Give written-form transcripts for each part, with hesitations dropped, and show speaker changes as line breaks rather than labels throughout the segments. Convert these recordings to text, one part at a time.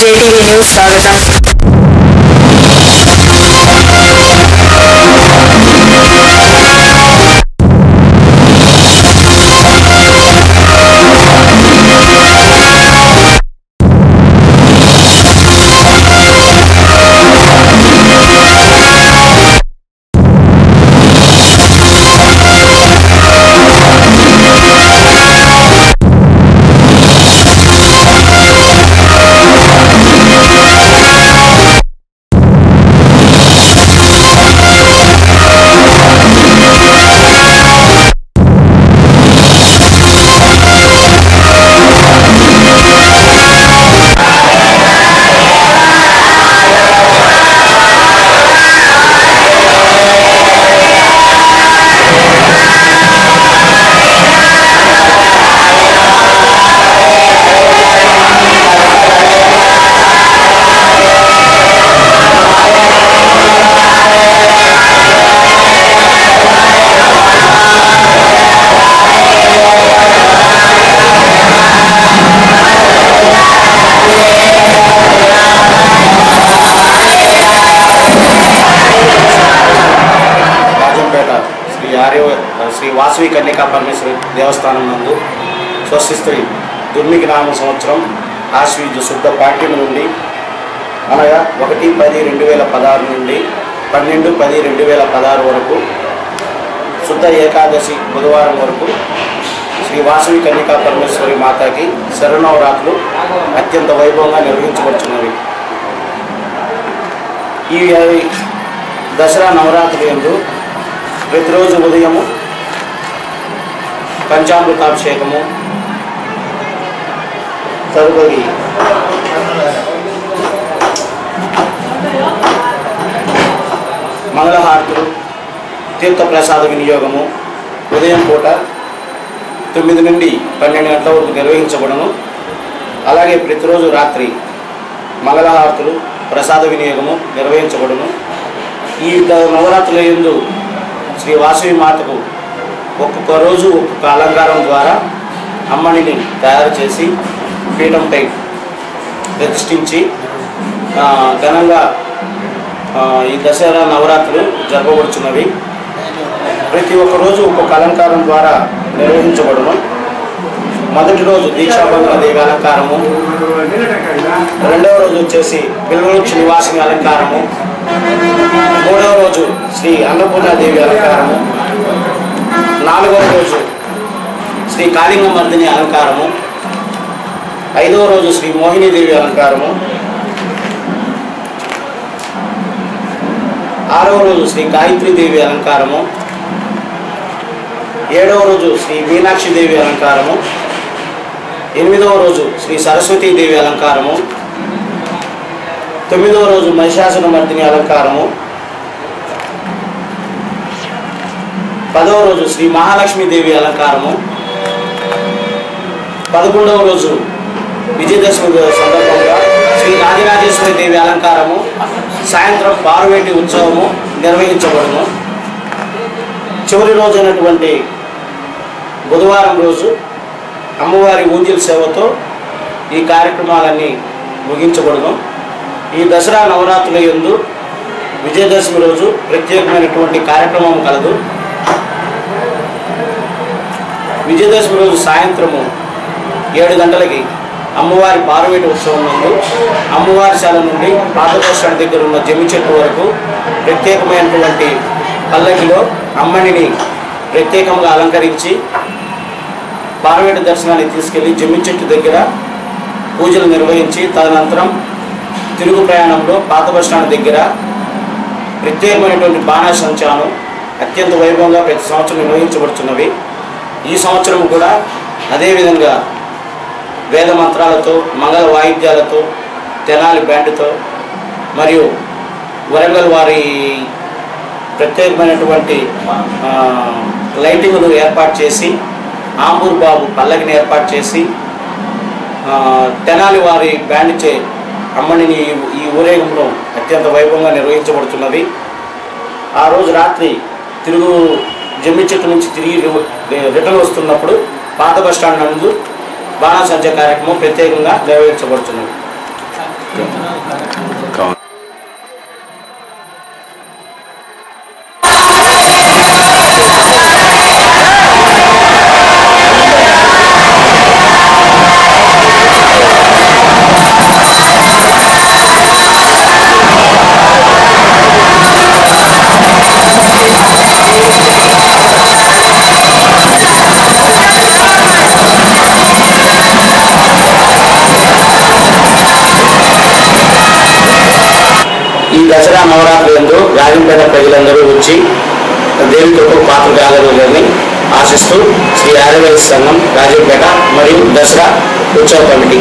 JTV news స్వాగతం.
శ్రీ వాసవి కన్యకా పరమేశ్వరి దేవస్థానం నందు స్వస్తిస్త్రీ దుర్మికి నామ సంవత్సరం ఆశ్వీజ శుద్ధ పాఠ్యం నుండి అనగా 1-10-2016 నుండి 12-10-2016 వరకు శుద్ధ ఏకాదశి బుధవారం వరకు శ్రీ వాసవి కన్యకా పరమేశ్వరి మాతాకి శరణవరాత్రులు అత్యంత వైభవంగా నిర్వహించబడుతున్నవి. ఈ దసరా నవరాత్రులు యందు ప్రతిరోజు ఉదయము పంచామృతాభిషేకము, తదుపరి మంగళహారతులు, తీర్థప్రసాద వినియోగము ఉదయం పూట 9 నుండి 12 గంటల వరకు నిర్వహించబడను. అలాగే ప్రతిరోజు రాత్రి మంగళహారతులు, ప్రసాద వినియోగము నిర్వహించబడును. ఈ నవరాత్రుల యందు శ్రీ వాసవి మాతకు ఒక్కొక్క రోజు ఒక్కొక్క అలంకారం ద్వారా అమ్మనిని తయారు చేసి పీఠంపై ప్రతిష్ఠించి ఘనంగా ఈ దసరా నవరాత్రులు జరపబడుచున్నవి. ప్రతి ఒక్క రోజు ఒక్కొక్క అలంకారం ద్వారా నిర్వహించబడును. మొదటి రోజు దీక్షాబంధన దేవి అలంకారము, రెండవ రోజు వచ్చేసి పిల్లవృక్ష నివాసిని అలంకారము, మూడవ రోజు శ్రీ అన్నపూర్ణాదేవి అలంకారము, నాలుగవ రోజు శ్రీ కాళింగమర్దిని అలంకారము, ఐదవ రోజు శ్రీ మోహినీదేవి అలంకారము, ఆరవ రోజు శ్రీ గాయత్రీదేవి అలంకారము, ఏడవ రోజు శ్రీ మీనాక్షిదేవి అలంకారము, ఎనిమిదవ రోజు శ్రీ సరస్వతీదేవి అలంకారము, తొమ్మిదవ రోజు మహిషాసురమర్దిని అలంకారము, 10వ రోజు శ్రీ మహాలక్ష్మీదేవి అలంకారము, 11వ రోజు విజయదశమి సందర్భంగా శ్రీ రాజరాజేశ్వరి దేవి అలంకారము, సాయంత్రం పార్వేటి ఉత్సవము నిర్వహించబడును. చివరి రోజు అయినటువంటి బుధవారం రోజు అమ్మవారి ఊంజిల్ సేవతో ఈ కార్యక్రమాలన్నీ ముగించబడును. ఈ దసరా నవరాత్రుల యందు విజయదశమి రోజు ప్రత్యేకమైనటువంటి కార్యక్రమం కలదు. విజయదశమి రోజు సాయంత్రము 7 గంటలకి అమ్మవారి పార్వేటి ఉత్సవం నందు అమ్మవారి శాల నుండి పాత బస్ స్టాండ్ దగ్గర ఉన్న జమ్మి చెట్టు వరకు ప్రత్యేకమైనటువంటి పల్లకిలో అమ్మనిని ప్రత్యేకంగా అలంకరించి పార్వేటి దర్శనానికి తీసుకెళ్లి జమ్మి చెట్టు దగ్గర పూజలు నిర్వహించి తదనంతరం తిరుగు ప్రయాణంలో పాత బస్ స్టాండ్ దగ్గర ప్రత్యేకమైనటువంటి బాణాసంచాను అత్యంత వైభవంగా ప్రతి సంవత్సరం నిర్వహించబడుతున్నవి. ఈ సంవత్సరం కూడా అదేవిధంగా వేద మంత్రాలతో, మంగళ వాయిద్యాలతో, తెనాలి బ్యాండ్తో మరియు వరంగల్ వారి ప్రత్యేకమైనటువంటి లైటింగ్ను ఏర్పాటు చేసి, ఆంబూర్ బాబు పల్లకిని ఏర్పాటు చేసి, తెనాలి వారి బ్యాండ్చే అమ్మనిని ఈ ఊరేగింపును అత్యంత వైభవంగా నిర్వహించబడుతున్నది. ఆ రోజు రాత్రి తిరుగు జమ్మి చెట్టు నుంచి తిరిగి రిటర్న్ వస్తున్నప్పుడు పాత బస్ స్టాండ్ నందు బాణాసంచా కార్యక్రమం ప్రత్యేకంగా నిర్వహించబడుతున్నది. దసరా నవరాత్రి యందు రాజంపేట ప్రజలందరూ వచ్చి దేవి కృపకు పాత్ర కాగలని ఆశిస్తూ శ్రీ ఆదివాసీ సంఘం రాజంపేట మరియు దసరా ఉత్సవ కమిటీ.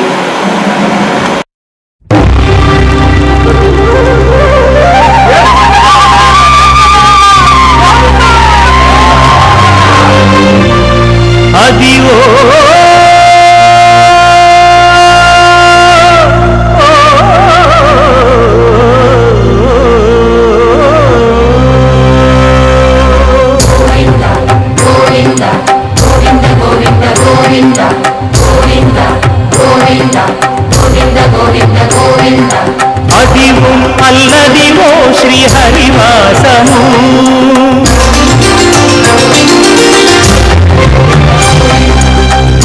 అదివో అల్లదివో శ్రీ హరివాసము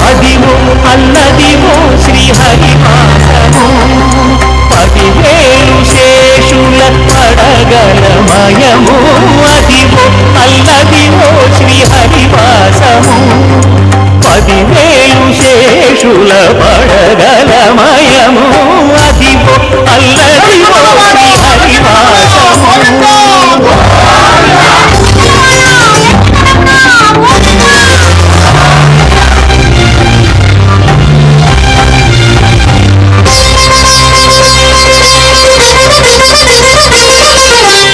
అదివో అల్లదివో శ్రీ హరివాసము 10,000 శేషుల పడగలమయము అదివో అల్లదివో శ్రీ హరివాసము 10,000 శేషుల పడగలమయము అదివో అల్లదివో శ్రీ హరివాసము.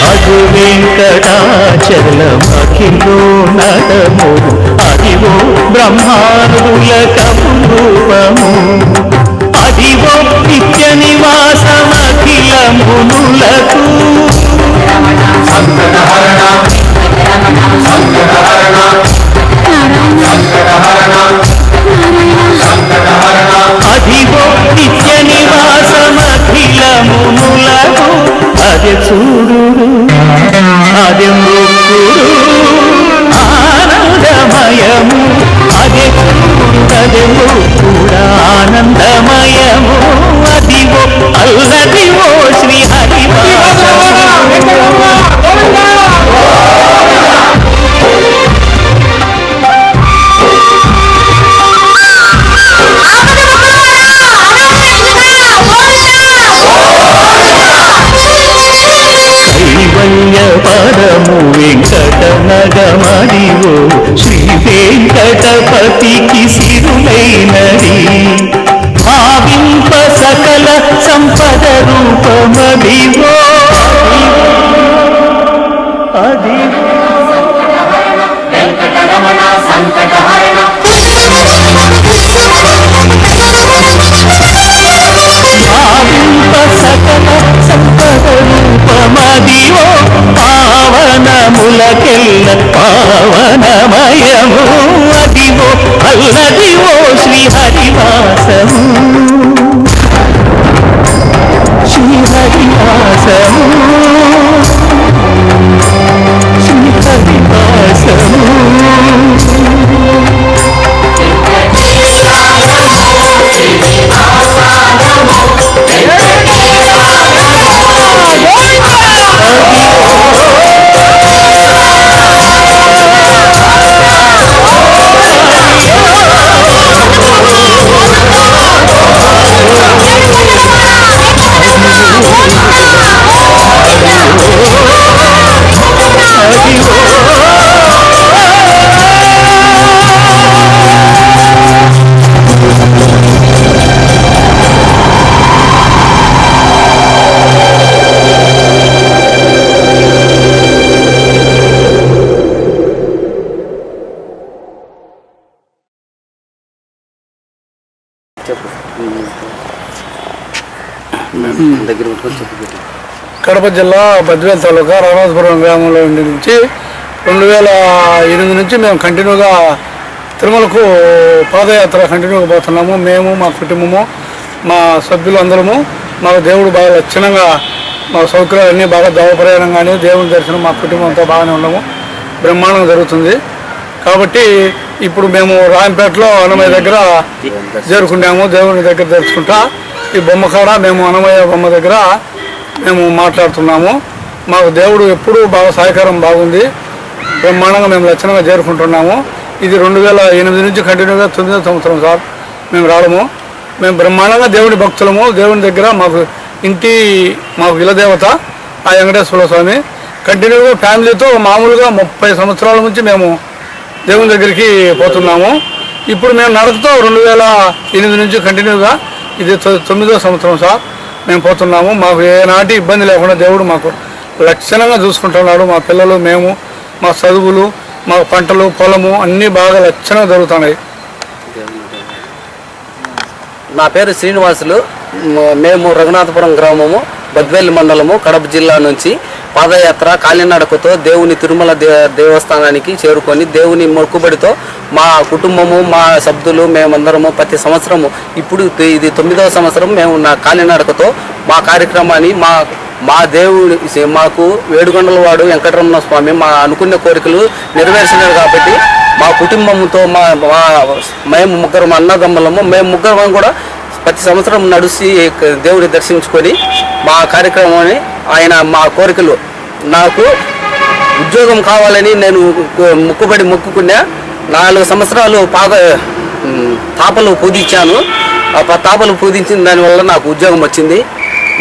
అదు వెంకటాచలమఖిలో నటము అదివో బ్రహ్మాండుల రూపము అదివో నిత్య నివాసమఖిల మునులకు అదివో నిత్య నివాసమఖిల మునులకు అదే చూడు అదే మృక్కుడు ఆనందమయము అదే చూడు అదే మృక్కుడు ఆనందమయము అదివో అల్లదివో శ్రీ హరివాసము. పరము వెంకట నగమడివో శ్రీ వెంకటపతికి సిరులైనది భావింప సకల సంపద రూపమదివో అదివో వెంకటరమణ సంకటహరణ భావింప సకల సంపద రూపమదివో పావనములకెల్ల పావనమయము అదివో అల్లదివో శ్రీ హరివాసము శ్రీ హరివాసము శ్రీ హరివాసము.
కడప జిల్లా బద్వేల్ తాలూకా రామనాథపురం గ్రామంలో నుంచి 2008 నుంచి మేము కంటిన్యూగా తిరుమలకు పాదయాత్ర కంటిన్యూగా పోతున్నాము. మేము మా కుటుంబము మా సభ్యులు అందరము మాకు దేవుడు బాగా లక్షణంగా మా సౌకర్యాలు అన్నీ బాగా దౌపర్యానం కానీ దేవుని దర్శనం మా కుటుంబంతో బాగానే ఉన్నాము, బ్రహ్మాండంగా జరుగుతుంది. కాబట్టి ఇప్పుడు మేము రాయంపేటలో అన్నమయ్య దగ్గర చేరుకున్నాము. దేవుని దగ్గర తెలుసుకుంటా ఈ బొమ్మ కాడ మేము అన్నమయ్య బొమ్మ దగ్గర మేము మాట్లాడుతున్నాము. మాకు దేవుడు ఎప్పుడూ బాగా సహకారం బాగుంది, బ్రహ్మాండంగా మేము లక్షణంగా చేరుకుంటున్నాము. ఇది 2008 నుంచి కంటిన్యూగా 9వ సంవత్సరం సార్ మేము రావడము. మేము బ్రహ్మాండంగా దేవుని భక్తులము. దేవుని దగ్గర మాకు ఇలదేవత ఆ వెంకటేశ్వర స్వామి. కంటిన్యూగా ఫ్యామిలీతో మామూలుగా 30 సంవత్సరాల నుంచి మేము దేవుని దగ్గరికి పోతున్నాము. ఇప్పుడు మేము నడకతో 2008 నుంచి కంటిన్యూగా ఇది 9వ సంవత్సరం సార్ మేము పోతున్నాము. మాకు ఏనాటి ఇబ్బంది లేకుండా దేవుడు మాకు లక్షణంగా చూసుకుంటున్నాడు. మా పిల్లలు, మేము, మా చదువులు, మా పంటలు, పొలము అన్నీ బాగా లక్షణంగా జరుగుతున్నాయి.
నా పేరు శ్రీనివాసులు. మేము రఘునాథపురం గ్రామము, బద్వేలు మండలము, కడప జిల్లా నుంచి పాదయాత్ర కాలినడకతో దేవుని తిరుమల దేవస్థానానికి చేరుకొని దేవుని మొక్కుబడితో మా కుటుంబము, మా సభ్యులు, మేమందరము ప్రతి సంవత్సరము ఇప్పుడు ఇది 9వ సంవత్సరం మేము నా కాలినడకతో మా కార్యక్రమాన్ని మా దేవుడు మాకు వేడుకొండలవాడు వెంకటరమణ స్వామి మా అనుకున్న కోరికలు నెరవేర్చినారు. కాబట్టి మా కుటుంబంతో మేము ముగ్గురం అన్నదమ్ములము, మేము ముగ్గురం కూడా ప్రతి సంవత్సరం నడిచి దేవుడిని దర్శించుకొని మా కార్యక్రమాన్ని ఆయన మా కోరికలు నాకు ఉద్యోగం కావాలని నేను మొక్కుకున్నా. 4 సంవత్సరాలు తాపలు పూజించాను. ఆ తాపలు పూజించిన దానివల్ల నాకు ఉద్యోగం వచ్చింది.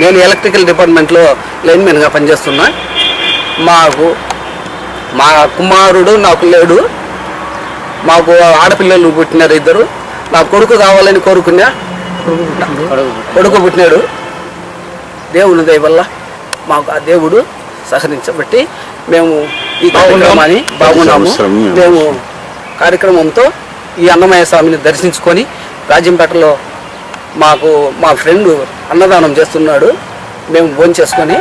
నేను ఎలక్ట్రికల్ డిపార్ట్మెంట్లో లైన్మెన్గా పనిచేస్తున్నా. మా కుమారుడు నాకు లేడు. మాకు ఆడపిల్లలు పుట్టినారు 2. నా కొడుకు కావాలని కోరుకున్నా. కొడుకు పుట్టినాడు. దేవుని దయ వల్ల మాకు ఆ దేవుడు సహకరించబట్టి మేము ఈ కార్యక్రమాన్ని బాగున్నాము. మేము కార్యక్రమంతో ఈ అన్నమయ్య స్వామిని దర్శించుకొని రాజంపేటలో మా ఫ్రెండ్ అన్నదానం చేస్తున్నాడు. మేము భోంచేసుకొని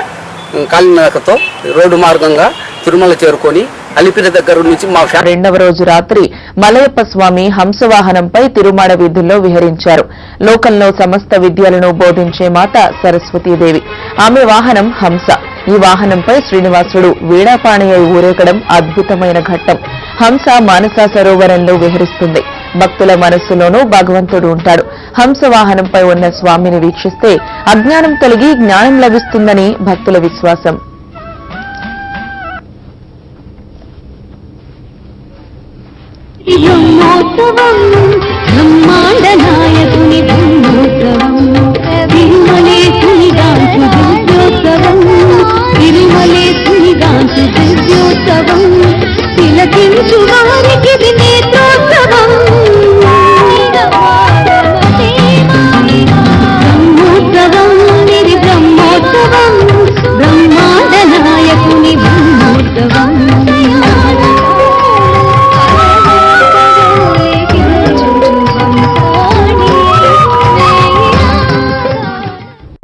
కాలినడకతో రోడ్డు మార్గంగా తిరుమల చేరుకొని అలిపిరి దగ్గర నుంచి మా
2వ రోజు రాత్రి మలయప్ప స్వామి హంసవాహనంపై తిరుమాడ వీధుల్లో విహరించారు. లోకంలో సమస్త విద్యలను బోధించే మాత సరస్వతీదేవి. ఆమె వాహనం హంస. ఈ వాహనంపై శ్రీనివాసుడు వీణాపాణి అయి ఊరేగడం అద్భుతమైన ఘట్టం. హంస మానస సరోవరంలో విహరిస్తుంది. భక్తుల మనస్సులోనూ భగవంతుడు ఉంటాడు. హంస వాహనంపై ఉన్న స్వామిని వీక్షిస్తే అజ్ఞానం తొలగి జ్ఞానం లభిస్తుందని భక్తుల విశ్వాసం.
బ్రహ్మోత్సవం బ్రహ్మాండ నాయకుని బ్రహ్మోత్సవం తిరుమలేశుని గాంచు దివ్యోత్సవం తిరుమలేశుని గాంచు దివ్యోత్సవం తిలకించు వారికి నేత్రోత్సవం బ్రహ్మోత్సవం ఇది బ్రహ్మోత్సవం బ్రహ్మాండ నాయకుని బ్రహ్మోత్సవం.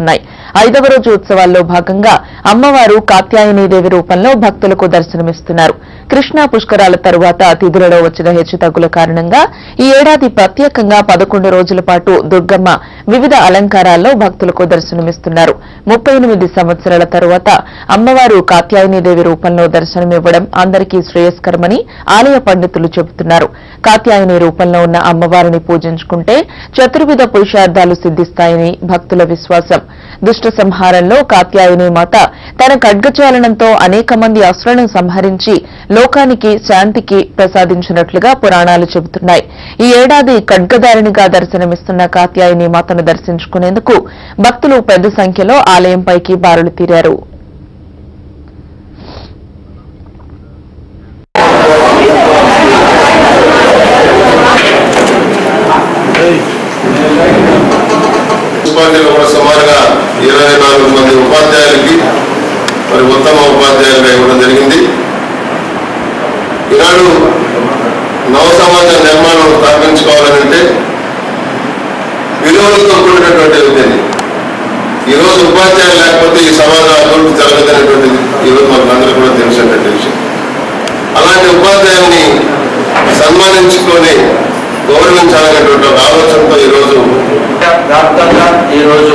ఉన్నాయి. 5వ రోజు ఉత్సవాల్లో భాగంగా అమ్మవారు కాత్యాయనీదేవి రూపంలో భక్తులకు దర్శనమిస్తున్నారు. కృష్ణా పుష్కరాల తరువాత తిథులలో వచ్చిన హెచ్చుతగ్గుల కారణంగా ఈ ఏడాది ప్రత్యేకంగా 11 రోజుల పాటు దుర్గమ్మ వివిధ అలంకారాల్లో భక్తులకు దర్శనమిస్తున్నారు. 38 సంవత్సరాల తరువాత అమ్మవారు కాత్యాయనీదేవి రూపంలో దర్శనమివ్వడం అందరికీ శ్రేయస్కరమని ఆలయ పండితులు చెబుతున్నారు. కాత్యాయని రూపంలో ఉన్న అమ్మవారిని పూజించుకుంటే చతుర్విధ పురుషార్థాలు సిద్ధిస్తాయని భక్తుల విశ్వాసం. దుష్ట సంహారంలో కాత్యాయని మాత తన ఖడ్గచాలనంతో అనేక మంది అసురులను సంహరించి లోకానికి శాంతికి ప్రసాదించినట్లుగా పురాణాలు చెబుతున్నాయి. ఈ ఏడాది ఖడ్గధారిణిగా దర్శనమిస్తున్న కాత్యాయని మాతను దర్శించుకునేందుకు భక్తులు పెద్ద సంఖ్యలో ఆలయంపైకి బారులు తీరారు.
ఉపాధ్యాయులు కూడా సుమారుగా 24 మంది ఉపాధ్యాయులకి మరి ఉత్తమ ఉపాధ్యాయులుగా ఇవ్వడం జరిగింది. ఈనాడు నవ సమాజ నిర్మాణం స్థాపించుకోవాలంటే విలువలతో కూడినటువంటి విద్యని. ఈరోజు ఉపాధ్యాయులు లేకపోతే ఈ సమాజం అభివృద్ధి జరగదనేటువంటిది ఈరోజు మనకందరూ కూడా తెలిసినటువంటి విషయం. అలాంటి ఉపాధ్యాయుల్ని సన్మానించుకొని గౌరవించాలనేటువంటి ఆలోచనతో ఈరోజు
వ్యాప్తంగా ఈరోజు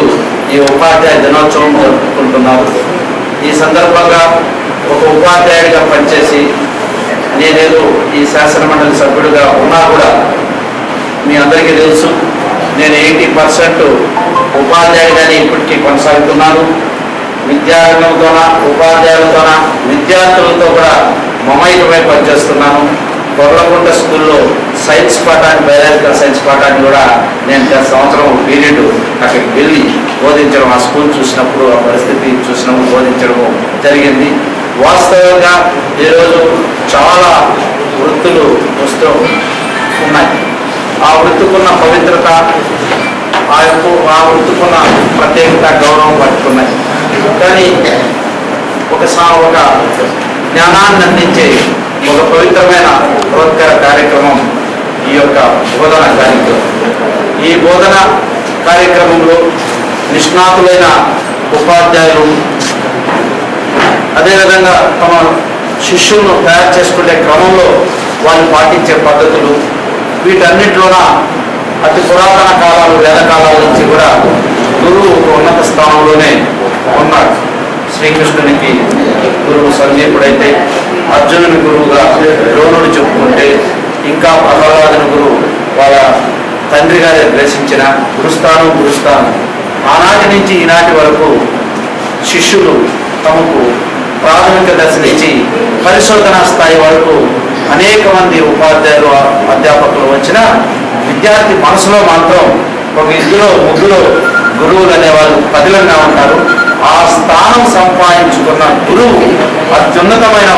ఈ ఉపాధ్యాయ దినోత్సవం జరుపుకుంటున్నారు. ఈ సందర్భంగా ఒక ఉపాధ్యాయుడిగా పనిచేసి నేనేదో ఈ శాసనమండలి సభ్యుడిగా ఉన్నా కూడా మీ అందరికీ తెలుసు, నేను 80% ఉపాధ్యాయుడిగానే ఇప్పటికీ కొనసాగుతున్నాను. విద్యారంగంతోన, ఉపాధ్యాయులతోన, విద్యార్థులతో కూడా మమైకమై పనిచేస్తున్నాను. కొర్లకుంట స్కూల్లో సైన్స్ పాఠాన్ని, బయాలజికల్ సైన్స్ పాఠాన్ని కూడా నేను గత సంవత్సరం పీరియడ్ అక్కడికి వెళ్ళి బోధించడం, ఆ స్కూల్ చూసినప్పుడు, ఆ పరిస్థితి చూసినప్పుడు బోధించడం జరిగింది. వాస్తవంగా ఈరోజు చాలా వృత్తులు వస్తూ ఉన్నాయి. ఆ వృత్తికున్న పవిత్రత, ఆ వృత్తికున్న ప్రత్యేకత, గౌరవం పట్టుకున్నాయి. కానీ ఒక జ్ఞానాన్ని అందించే ఒక పవిత్రమైన బృహత్కర కార్యక్రమం ఈ యొక్క బోధన కార్యక్రమం. ఈ బోధన కార్యక్రమంలో నిష్ణాతులైన ఉపాధ్యాయులు, అదేవిధంగా తమ శిష్యులను తయారు చేసుకునే క్రమంలో వాళ్ళు పాటించే పద్ధతులు, వీటన్నిటిలోన అతి పురాతన కాలాలు, వేద కాలాల నుంచి కూడా గురువు ఒక ఉన్నత స్థానంలోనే ఉన్నాడు. శ్రీకృష్ణునికి గురువు సందీపుడైతే, అర్జునుని గురువుగా ద్రోణుడు చెప్పుకుంటే, ఇంకా ప్రహ్లాదుని గురువు వాళ్ళ తండ్రి గారే ప్రవేశించిన గురుస్థానం ఆనాటి నుంచి ఈనాటి వరకు శిష్యులు తమకు ప్రాథమిక దశనించి పరిశోధనా స్థాయి వరకు అనేక మంది ఉపాధ్యాయులు, అధ్యాపకులు వచ్చిన విద్యార్థి మనసులో మాత్రం ఒక 2-3 గురువులు అనేవాళ్ళు పదిలంగా ఉంటారు. ఆ స్థానం సంపాదించుకున్న గురువు అత్యున్నతమైన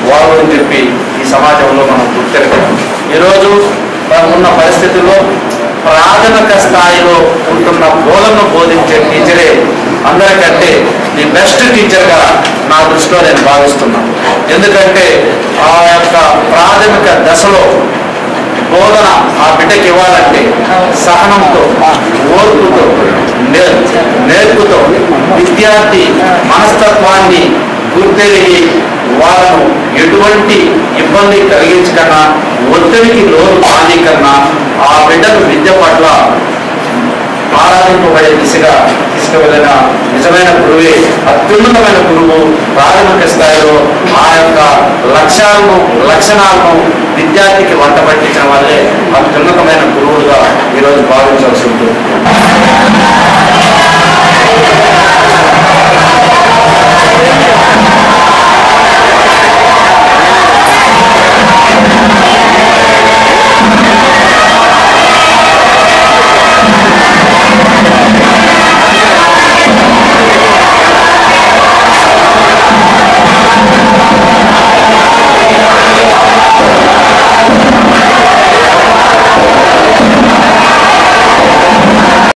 వాడు అని చెప్పి ఈ సమాజంలో మనం గుర్తిరగలం. ఈరోజు ఉన్న పరిస్థితుల్లో ప్రాథమిక స్థాయిలో ఉంటున్న బోధనను బోధించే టీచరే అందరికంటే ది బెస్ట్ టీచర్గా నా దృష్టిలో నేను భావిస్తున్నాను. ఎందుకంటే ఆ యొక్క ప్రాథమిక దశలో బోధన ఆ బిడ్డకి ఇవ్వాలంటే సహనంతో, ఓర్పుతో, నేర్పుతో విద్యార్థి మనస్తత్వాన్ని గుర్తెరిగి వాళ్ళను ఎటువంటి ఇబ్బంది కలిగించకన్నా, ఒత్తిడికి లోను కానికన్నా ఆ బిడ్డకు విద్య పట్ల ఆరాధింపబడే దిశగా తీసుకువెళ్ళిన నిజమైన గురువే అత్యున్నతమైన గురువు. ప్రాథమిక స్థాయిలో ఆ యొక్క లక్షణాలను విద్యార్థికి వంట పట్టించిన వాళ్ళే అత్యున్నతమైన గురువులుగా ఈరోజు భావించాల్సి ఉంటుంది.